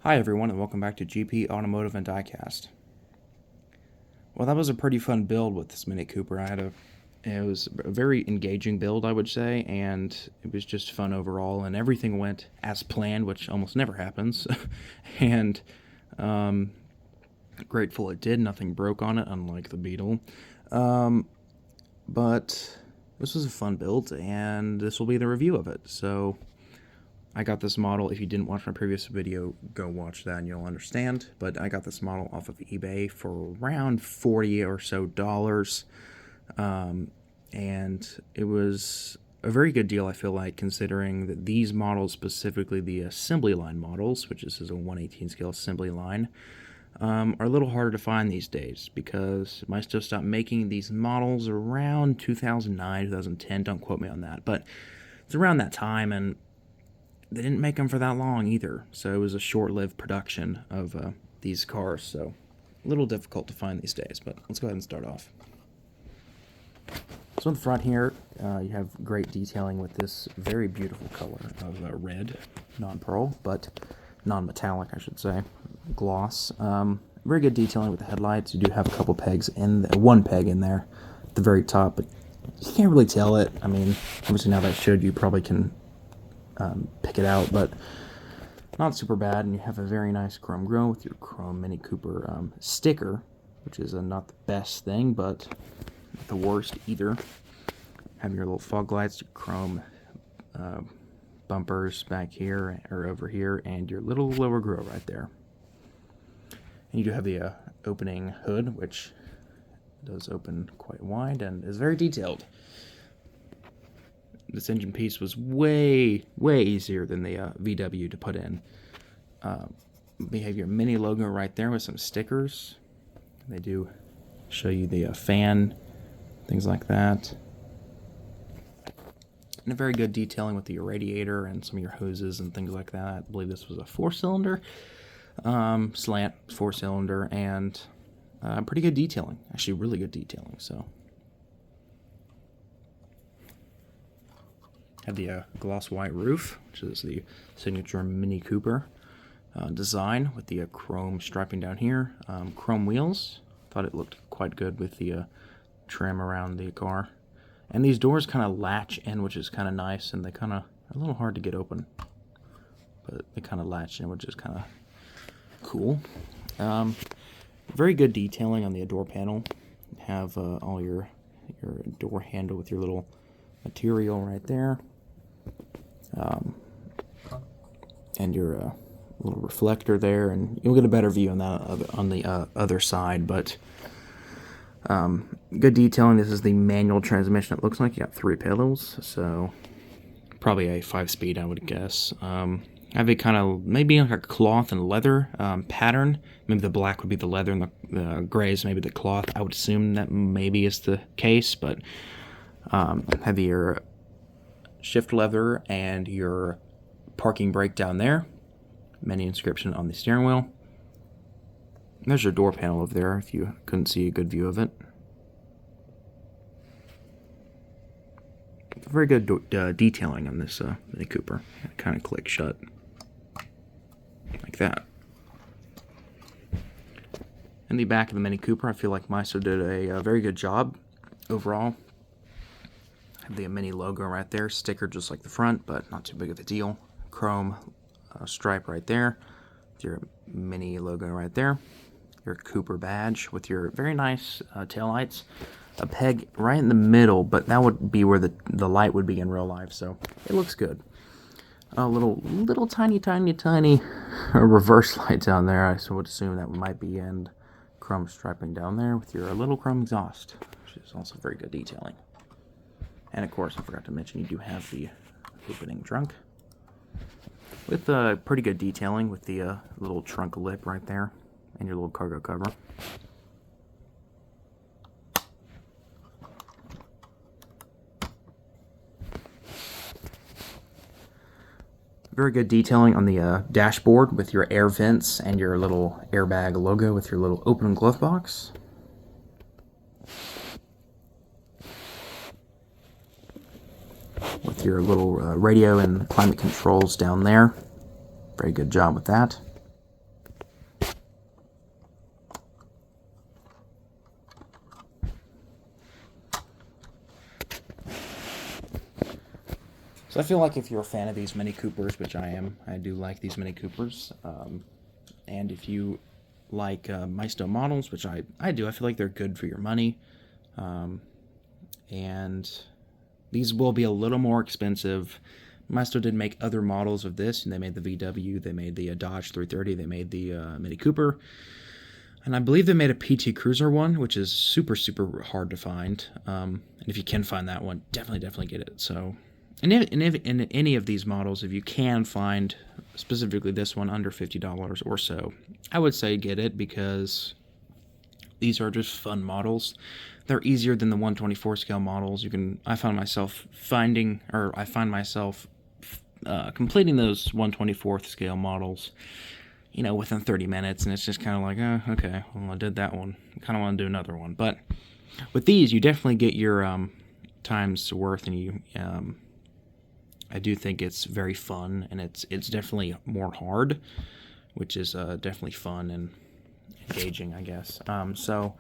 Hi everyone and welcome back to GP Automotive and Diecast. Well, that was a pretty fun build with this Mini Cooper. It was a very engaging build, I would say, and it was just fun overall, and everything went as planned, which almost never happens. and um, Grateful it did. Nothing broke on it, unlike the Beetle. But this was a fun build, and this will be the review of it. So I got this model. If you didn't watch my previous video, go watch that and you'll understand. But I got this model off of eBay for around $40 or so. And it was a very good deal, I feel like, considering that these models, specifically the assembly line models, which this is a 1/18 scale assembly line, are a little harder to find these days because Maisto stopped making these models around 2009, 2010. Don't quote me on that, but it's around that time, and they didn't make them for that long either, so it was a short-lived production of these cars, so a little difficult to find these days, but let's go ahead and start off. So in the front here, you have great detailing with this very beautiful color of red, non-pearl, but non-metallic, I should say, gloss. Very good detailing with the headlights. You do have a couple pegs one peg in there at the very top, but you can't really tell it. I mean, obviously now that I showed you, probably can pick it out, but not super bad. And you have a very nice chrome grille with your chrome Mini Cooper sticker, which is not the best thing, but not the worst either. Have your little fog lights, your chrome bumpers back here or over here, and your little lower grille right there. And you do have the opening hood, which does open quite wide and is very detailed. This engine piece was way easier than the VW to put in. You have your Mini logo right there with some stickers. They do show you the fan, things like that. And a very good detailing with the radiator and some of your hoses and things like that. I believe this was a 4-cylinder, slant 4-cylinder, and pretty good detailing. Actually, really good detailing, so. Have the gloss white roof, which is the signature Mini Cooper design with the chrome striping down here. Chrome wheels. Thought it looked quite good with the trim around the car. And these doors kind of latch in, which is kind of nice, and they kind of are a little hard to get open. But they kind of latch in, which is kind of cool. Very good detailing on the door panel. Have all your door handle with your little material right there. And your little reflector there, and you'll get a better view on that on the other side, but good detailing. This is the manual transmission. It looks like you got 3 pedals, so probably a 5-speed, I would guess. Have a kind of maybe like a cloth and leather pattern. Maybe the black would be the leather and the gray is maybe the cloth. I would assume that maybe is the case, but have your shift lever and your parking brake down there. Mini inscription on the steering wheel. There's your door panel over there if you couldn't see a good view of it. Very good detailing on this Mini Cooper. It kind of clicks shut like that. In the back of the Mini Cooper, I feel like Maisto did a very good job overall. Have the Mini logo right there, sticker just like the front, but not too big of a deal. Chrome stripe right there, with your Mini logo right there. Your Cooper badge with your very nice taillights. A peg right in the middle, but that would be where the light would be in real life, so it looks good. A little tiny reverse light down there. I would assume that might be, and chrome striping down there with your little chrome exhaust, which is also very good detailing. And of course, I forgot to mention, you do have the opening trunk with pretty good detailing with the little trunk lip right there and your little cargo cover. Very good detailing on the dashboard with your air vents and your little airbag logo with your little open glove box. With your little radio and climate controls down there. Very good job with that. So I feel like if you're a fan of these Mini Coopers, which I am, I do like these Mini Coopers, and if you like Maisto models, which I do, I feel like they're good for your money, and these will be a little more expensive. Maisto did make other models of this, and they made the VW, they made the Dodge 330, they made the Mini Cooper, and I believe they made a PT Cruiser one, which is super, super hard to find. And if you can find that one, definitely get it. So, and in any of these models, if you can find specifically this one under $50 or so, I would say get it, because these are just fun models. They're easier than the 124 scale models. I find myself completing those 124th scale models, within 30 minutes, and it's just kind of like, oh, okay, well, I did that one. I kind of want to do another one. But with these, you definitely get your time's worth, and I do think it's very fun, and it's definitely more hard, which is definitely fun and engaging, I guess. So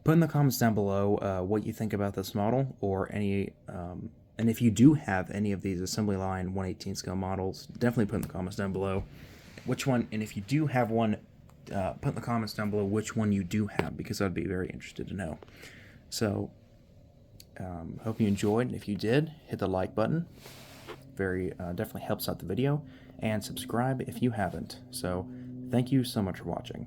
put in the comments down below what you think about this model, or any, and if you do have any of these assembly line 118 scale models, definitely put in the comments down below which one, and if you do have one, put in the comments down below which one you do have, because I'd be very interested to know. So, hope you enjoyed, and if you did, hit the like button. Definitely helps out the video, and subscribe if you haven't. So, thank you so much for watching.